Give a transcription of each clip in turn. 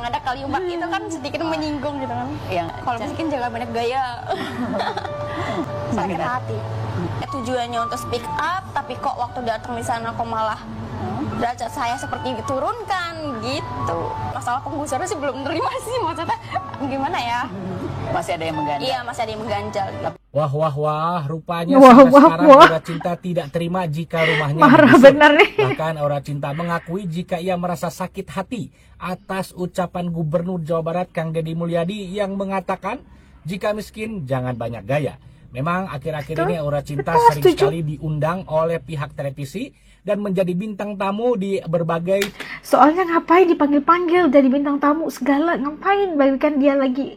ada kalimat itu kan sedikit menyinggung gitu kan. Yang Kalau miskin jangan banyak gaya. Sakit hati. Tujuannya untuk speak up, tapi kok waktu datang di sana kok malah derajat saya seperti diturunkan gitu. Masalah penggusuran sih belum terima sih, maksudnya gimana ya? Masih ada yang mengganjal. Iya, masih ada yang mengganjal gitu. Wah, rupanya sampai sekarang Aura Cinta tidak terima jika rumahnya marah digusur. bener nih. Bahkan Aura Cinta mengakui jika ia merasa sakit hati atas ucapan Gubernur Jawa Barat Kang Deddy Mulyadi yang mengatakan jika miskin jangan banyak gaya. Memang akhir-akhir ini Aura Cinta sering sekali diundang oleh pihak televisi dan menjadi bintang tamu di berbagai. Soalnya ngapain dipanggil-panggil jadi bintang tamu segala, ngapain berikan dia lagi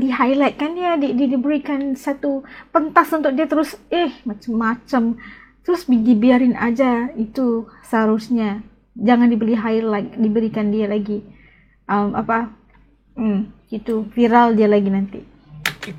di highlight kan ya, diberikan satu pentas untuk dia terus macam-macam, terus dibiarin aja. Itu seharusnya jangan dibeli highlight, diberikan dia lagi gitu viral dia lagi nanti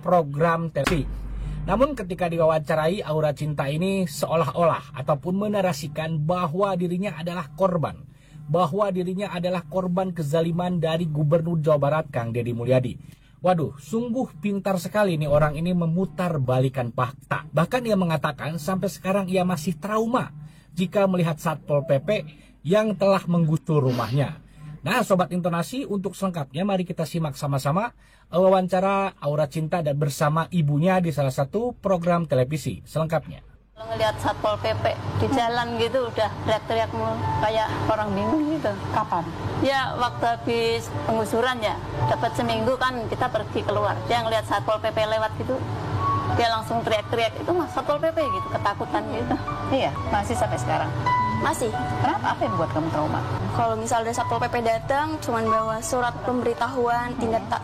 Program televisi. Namun ketika diwawancarai, Aura Cinta ini seolah-olah ataupun menarasikan bahwa dirinya adalah korban. Bahwa dirinya adalah korban kezaliman dari Gubernur Jawa Barat Kang Deddy Mulyadi. Waduh, sungguh pintar sekali nih orang ini memutar balikan fakta. Bahkan ia mengatakan sampai sekarang ia masih trauma jika melihat Satpol PP yang telah menggusur rumahnya. Nah, Sobat Intonasi, untuk selengkapnya mari kita simak sama-sama wawancara Aura Cinta dan bersama ibunya di salah satu program televisi. Selengkapnya. Kalau ngelihat Satpol PP di jalan gitu udah teriak-teriak kayak orang bingung gitu. Kapan? Ya waktu habis penggusuran ya. Dapat seminggu kan kita pergi keluar. Dia ngelihat Satpol PP lewat gitu, dia langsung teriak-teriak, itu Mas Satpol PP gitu, ketakutan gitu. Iya, masih sampai sekarang. Masih. Kenapa? Apa yang buat kamu trauma? Kalau misalnya ada Satpol PP datang, cuman bawa surat pemberitahuan,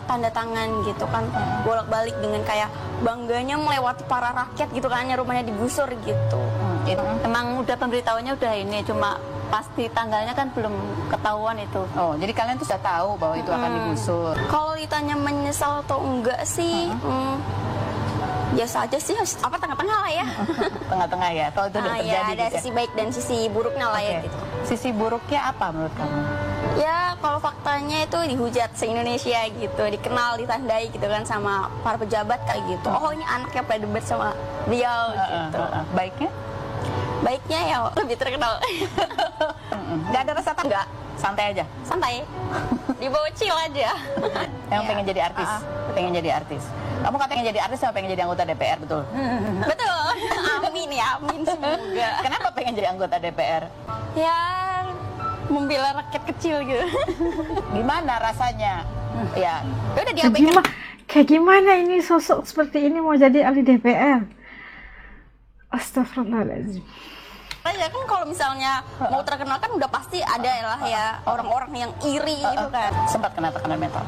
tanda tangan gitu kan, bolak-balik dengan kayak bangganya melewati para rakyat gitu kan, rumahnya digusur gitu. Emang udah pemberitahuannya udah ini, cuma pasti tanggalnya kan belum ketahuan itu. Oh, jadi kalian tuh sudah tahu bahwa itu akan digusur. Kalau ditanya menyesal atau enggak sih, biasa aja sih, tengah-tengah lah ya. Tengah-tengah ya, kalau itu udah terjadi. Ya, ada gitu. sisi baik dan sisi buruknya lah ya gitu. Sisi buruknya apa menurut kamu? Ya, kalau faktanya itu dihujat se-Indonesia gitu, dikenal, ditandai gitu kan sama para pejabat kayak gitu. Oh, ini anaknya pada debat sama beliau gitu. Baiknya? Baiknya ya lebih terkenal. Gak ada rasa enggak? Santai aja? Santai. Dibawa chill aja. Yang pengen jadi artis? Pengen jadi artis. Kamu katanya pengen jadi artis sama pengen jadi anggota DPR, betul? Betul. Amin ya, amin semoga. Kenapa pengen jadi anggota DPR? Ya, membela rakyat kecil gitu. Gimana rasanya? Ya, udah diabaikan. Kayak gimana ini sosok seperti ini mau jadi ahli DPR? Astagfirullahaladzim. Ya kan kalau misalnya mau terkenal kan udah pasti ada lah ya orang-orang yang iri gitu kan. Sempat kena tekanan mental?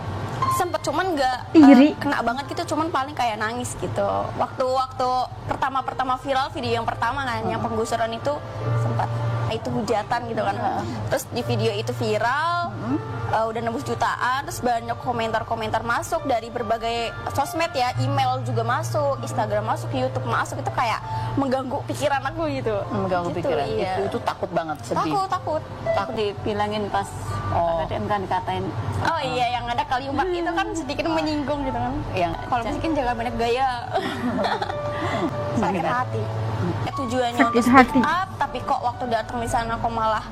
Sempet, cuman nggak kena banget gitu, cuman paling kayak nangis gitu. Waktu pertama viral video yang pertama kan, yang penggusuran itu sempat itu hujatan gitu kan. Terus di video itu viral, udah nembus jutaan, terus banyak komentar-komentar masuk dari berbagai sosmed ya, email juga masuk, Instagram masuk, YouTube masuk, itu kayak mengganggu pikiran aku gitu. Mengganggu gitu, pikiran, iya. itu takut banget, sedih. Takut Dibilangin pas ADM kan dikatain. Oh iya, yang ada kalimat itu kan sedikit menyinggung gitu kan. Yang kalau miskin jangan banyak gaya. Sakit hati. Tujuannya untuk speak up, tapi kok waktu datang di sana kok malah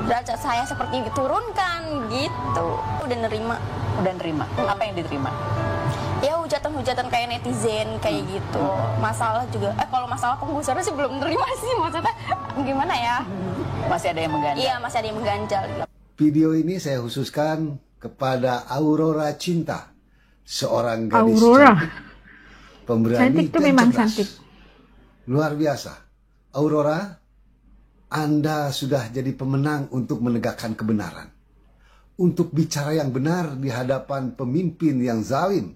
derajat saya seperti diturunkan gitu. Udah nerima. Apa yang diterima? Ya hujatan-hujatan kayak netizen kayak gitu. Masalah juga, kalau masalah penggusuran sih belum nerima sih, maksudnya gimana ya? Masih ada yang mengganjal. Iya, masih ada yang mengganjal. Video ini saya khususkan kepada Aurora Cinta, seorang gadis cantik, pemberani cantik itu dan memang cerdas. cantik. Luar biasa. Aurora, Anda sudah jadi pemenang untuk menegakkan kebenaran. Untuk bicara yang benar di hadapan pemimpin yang zalim.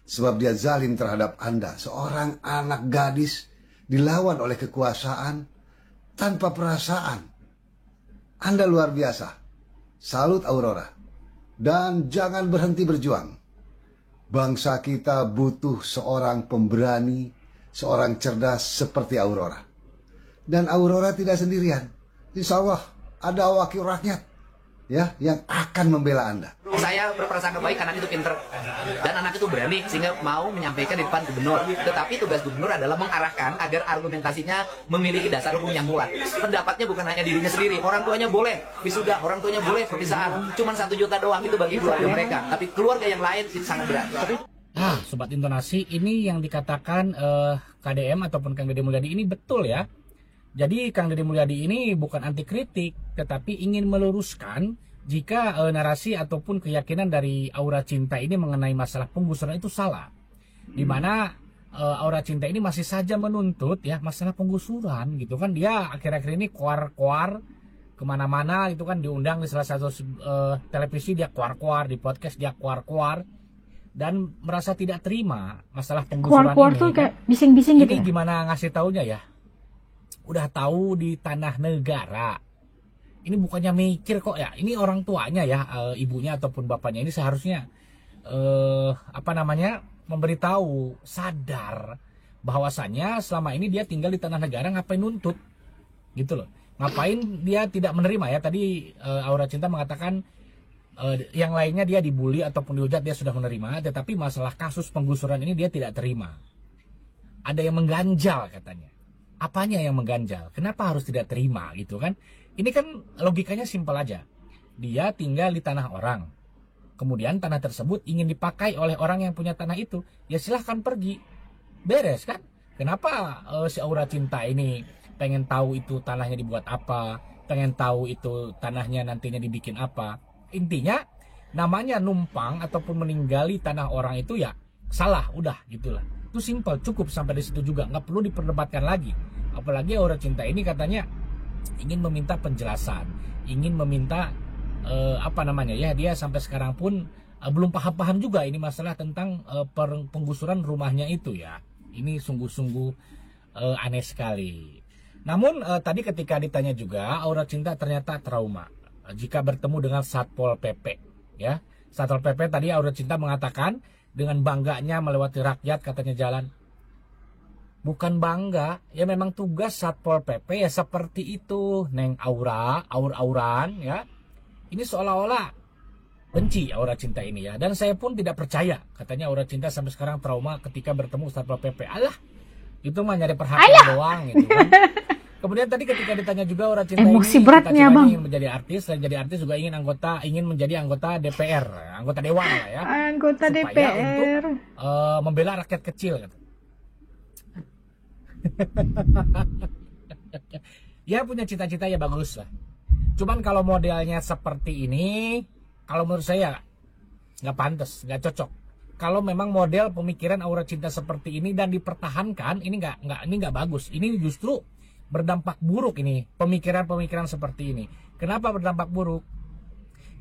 Sebab dia zalim terhadap Anda. Seorang anak gadis dilawan oleh kekuasaan tanpa perasaan. Anda luar biasa. Salut Aurora. Dan jangan berhenti berjuang. Bangsa kita butuh seorang pemberani, seorang cerdas seperti Aurora. Dan Aurora tidak sendirian. Insya Allah ada wakil rakyat ya yang akan membela Anda. Saya berprasangka baik anak itu pinter dan anak itu berani sehingga mau menyampaikan di depan gubernur. Tetapi tugas gubernur adalah mengarahkan agar argumentasinya memiliki dasar hukum yang kuat. Pendapatnya bukan hanya dirinya sendiri, orang tuanya boleh wisuda, orang tuanya boleh perpisahan. Cuman 1 juta doang itu bagi keluarga mereka, tapi keluarga yang lain itu sangat berat. Nah, Sobat Intonasi, ini yang dikatakan KDM ataupun Kang Deddy Mulyadi ini betul ya. Jadi Kang Deddy Mulyadi ini bukan anti kritik, tetapi ingin meluruskan jika narasi ataupun keyakinan dari Aura Cinta ini mengenai masalah penggusuran itu salah. Dimana Aura Cinta ini masih saja menuntut ya masalah penggusuran gitu kan. Dia akhir-akhir ini kuar-kuar kemana-mana gitu kan, diundang di salah satu televisi dia kuar-kuar, di podcast dia kuar-kuar. Dan merasa tidak terima masalah penggusuran Keluar-keluar ini. tuh kayak bising-bising gitu. Ini gimana ngasih taunya ya? Udah tahu di tanah negara. Ini bukannya mikir kok ya. Ini orang tuanya ya, ibunya ataupun bapaknya ini seharusnya memberitahu, sadar bahwasannya selama ini dia tinggal di tanah negara, ngapain nuntut gitu loh. Ngapain dia tidak menerima ya. Tadi Aura Cinta mengatakan yang lainnya dia dibully ataupun dihujat dia sudah menerima, tetapi masalah kasus penggusuran ini dia tidak terima. Ada yang mengganjal katanya. Apanya yang mengganjal? Kenapa harus tidak terima gitu kan? Ini kan logikanya simpel aja. Dia tinggal di tanah orang. Kemudian tanah tersebut ingin dipakai oleh orang yang punya tanah itu. Ya silahkan pergi. Beres kan? Kenapa si Aura Cinta ini pengen tahu itu tanahnya dibuat apa? Pengen tahu itu tanahnya nantinya dibikin apa? Intinya namanya numpang ataupun meninggali tanah orang itu ya salah, udah gitulah. Itu simpel, cukup sampai di situ juga, nggak perlu diperdebatkan lagi. Apalagi Aura Cinta ini katanya ingin meminta penjelasan, ingin meminta dia sampai sekarang pun belum paham-paham juga ini masalah tentang penggusuran rumahnya itu ya. Ini sungguh-sungguh aneh sekali. Namun tadi ketika ditanya juga, Aura Cinta ternyata trauma jika bertemu dengan Satpol PP ya. Satpol PP tadi Aura Cinta mengatakan dengan bangganya melewati rakyat katanya jalan. Bukan bangga, ya memang tugas Satpol PP ya seperti itu, Neng Aura, aur-auran ya. Ini seolah-olah benci Aura Cinta ini ya. Dan saya pun tidak percaya, katanya Aura Cinta sampai sekarang trauma ketika bertemu Satpol PP. Alah, itu mah nyari perhatian doang gitu kan. Kemudian tadi ketika ditanya juga Aura Cinta emosi ini, beratnya bang, ingin menjadi artis, dan jadi artis juga ingin menjadi anggota DPR, anggota dewan lah ya, anggota supaya DPR untuk membela rakyat kecil. Ya punya cita-cita ya bagus lah. Cuman kalau modelnya seperti ini, kalau menurut saya nggak pantas, nggak cocok. Kalau memang model pemikiran Aura Cinta seperti ini dan dipertahankan, ini nggak bagus. Ini justru berdampak buruk ini, pemikiran-pemikiran seperti ini. Kenapa berdampak buruk?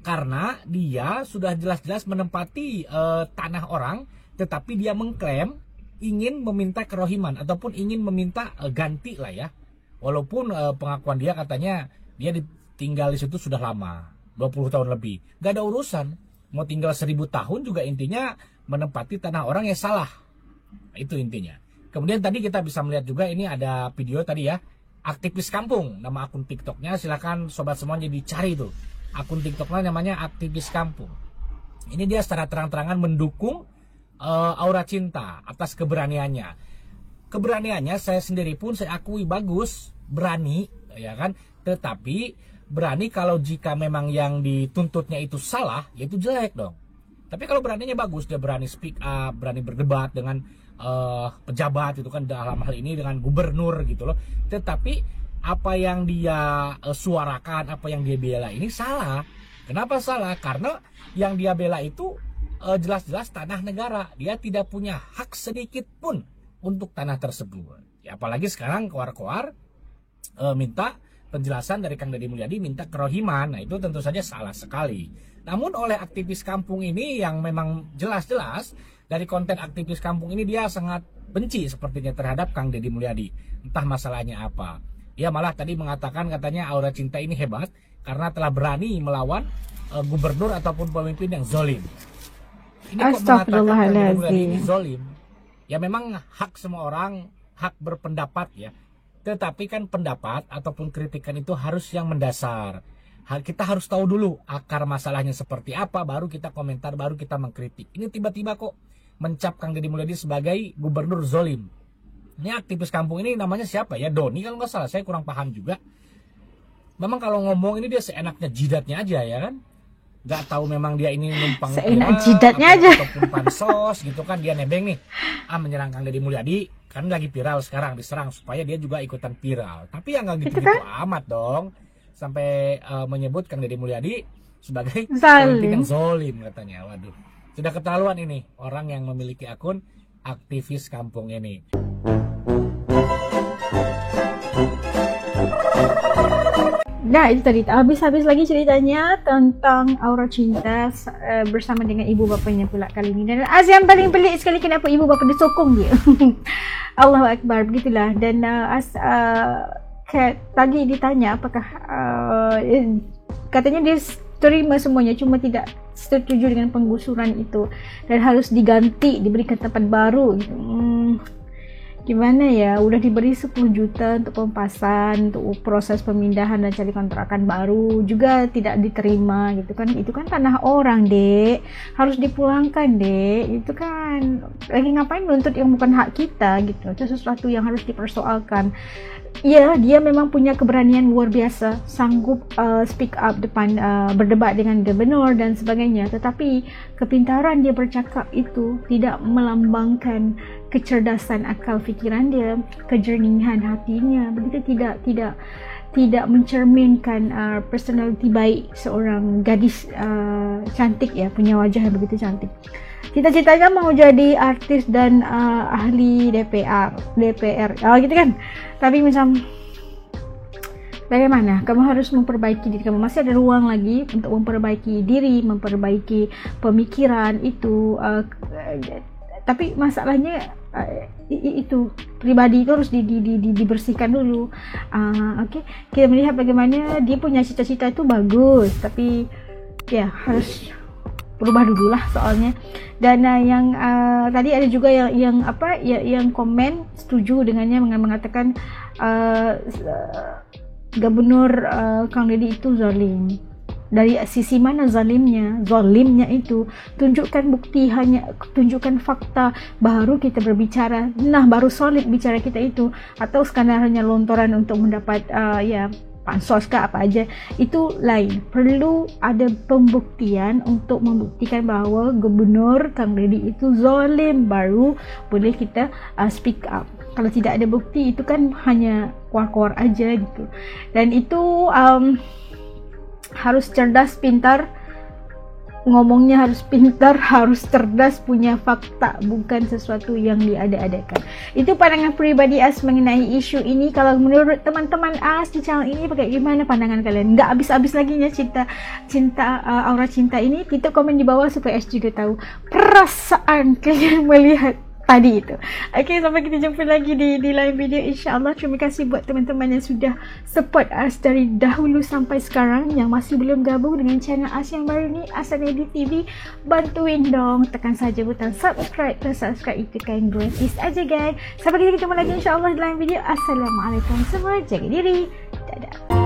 Karena dia sudah jelas-jelas menempati tanah orang, tetapi dia mengklaim ingin meminta kerohiman ataupun ingin meminta ganti lah ya. Walaupun pengakuan dia katanya dia tinggal di situ sudah lama, 20 tahun lebih. Gak ada urusan, mau tinggal 1000 tahun juga intinya menempati tanah orang ya salah. Itu intinya. Kemudian tadi kita bisa melihat juga ini ada video tadi ya, aktivis kampung, nama akun TikToknya, silakan sobat semuanya dicari tuh. Akun TikToknya namanya aktivis kampung. Ini dia secara terang-terangan mendukung Aura Cinta atas keberaniannya. Keberaniannya saya sendiri pun saya akui bagus, berani ya kan. Tetapi berani kalau jika memang yang dituntutnya itu salah, ya itu jelek dong. Tapi kalau beraninya bagus, dia berani speak up, berani berdebat dengan pejabat itu kan, dalam hal ini dengan gubernur gitu loh. Tetapi apa yang dia suarakan, apa yang dia bela ini salah. Kenapa salah? Karena yang dia bela itu jelas-jelas tanah negara. Dia tidak punya hak sedikit pun untuk tanah tersebut. Ya, apalagi sekarang keluar-keluar minta penjelasan dari Kang Deddy Mulyadi, minta kerohiman. Nah itu tentu saja salah sekali. Namun oleh aktivis kampung ini yang memang jelas-jelas dari konten aktivis kampung ini dia sangat benci sepertinya terhadap Kang Deddy Mulyadi. Entah masalahnya apa. Dia malah tadi mengatakan katanya Aura Cinta ini hebat karena telah berani melawan gubernur ataupun pemimpin yang zolim. Ini kok mengatakan Kang Deddy Mulyadi ini zolim? Ya memang hak semua orang, hak berpendapat ya. Tetapi kan pendapat ataupun kritikan itu harus yang mendasar. Kita harus tahu dulu akar masalahnya seperti apa, baru kita komentar, baru kita mengkritik. Ini tiba-tiba kok mencap Kang Deddy Mulyadi sebagai gubernur zolim. Ini aktivis kampung ini namanya siapa ya? Doni kalau nggak salah, saya kurang paham juga. Memang kalau ngomong ini dia seenaknya jidatnya aja ya kan? Nggak tahu memang dia ini numpang seenak jidatnya aja. Ataupun pansos gitu kan, dia nebeng nih menyerang Kang Deddy Mulyadi, kan lagi viral sekarang, diserang supaya dia juga ikutan viral. Tapi ya nggak gitu-gitu amat dong. Sampai menyebut Kang Deddy Mulyadi sebagai politik yang zolim katanya. Waduh, sudah keterlaluan ini orang yang memiliki akun aktivis kampung ini. Nah, itu tadi habis lagi ceritanya tentang Aura Cinta bersama dengan ibu bapanya pula kali ini. Dan yang paling pelik sekali, kenapa ibu bapa dia sokong dia. Allahu Akbar, begitulah. Dan tadi ditanya apakah katanya dia terima semuanya, cuma tidak setuju dengan penggusuran itu dan harus diganti, diberikan tempat baru gitu. Gimana ya, udah diberi 10 juta untuk pempasan, untuk proses pemindahan dan cari kontrakan baru juga tidak diterima gitu kan. Itu kan tanah orang, Dek, harus dipulangkan, Dek. Itu kan lagi ngapain menuntut yang bukan hak kita gitu. Itu sesuatu yang harus dipersoalkan. Ya, dia memang punya keberanian luar biasa, sanggup speak up depan, berdebat dengan gubernur dan sebagainya. Tetapi kepintaran dia bercakap itu tidak melambangkan kecerdasan akal fikiran dia, kejernihan hatinya. Begitu tidak mencerminkan personality baik seorang gadis cantik ya, punya wajah yang begitu cantik. Cita-citanya mau jadi artis dan ahli DPR, gitu kan. Tapi macam bagaimana? Kamu harus memperbaiki diri kamu. Masih ada ruang lagi untuk memperbaiki diri, memperbaiki pemikiran itu. Tapi masalahnya itu pribadi itu harus dibersihkan dulu. Oke, kita melihat bagaimana dia punya cita-cita itu bagus, tapi ya harus berubah dulu lah soalnya. Dan yang tadi ada juga yang komen setuju dengannya, mengatakan Gubernur Kang Deddy itu zalim. Dari sisi mana zalimnya itu, tunjukkan bukti, tunjukkan fakta, baru kita berbicara. Nah, baru solid bicara kita itu. Atau sekadar hanya lontoran untuk mendapat pansos kah apa aja, itu lain. Perlu ada pembuktian untuk membuktikan bahwa Gubernur Kang Deddy itu zalim, baru boleh kita speak up. Kalau tidak ada bukti, itu kan hanya keluar-keluar aja gitu. Dan itu harus cerdas, pintar, ngomongnya harus pintar, harus cerdas, punya fakta, bukan sesuatu yang diada-adakan. Itu pandangan pribadi As mengenai isu ini. Kalau menurut teman-teman As di channel ini, bagaimana pandangan kalian? Nggak habis-habis lagi ya cinta Aura Cinta ini. Kita komen di bawah supaya As juga tahu perasaan kalian melihat tadi itu. Oke, sampai kita jumpa lagi di lain video insyaAllah. Terima kasih buat teman-teman yang sudah support As dari dahulu sampai sekarang. Yang masih belum gabung dengan channel As yang baru ni, Asanaedi TV, bantuin dong, tekan saja butang subscribe. Dan subscribe itu kan gratis aja guys. Sampai kita ketemu lagi insyaAllah di lain video. Assalamualaikum semua, jaga diri, dadah.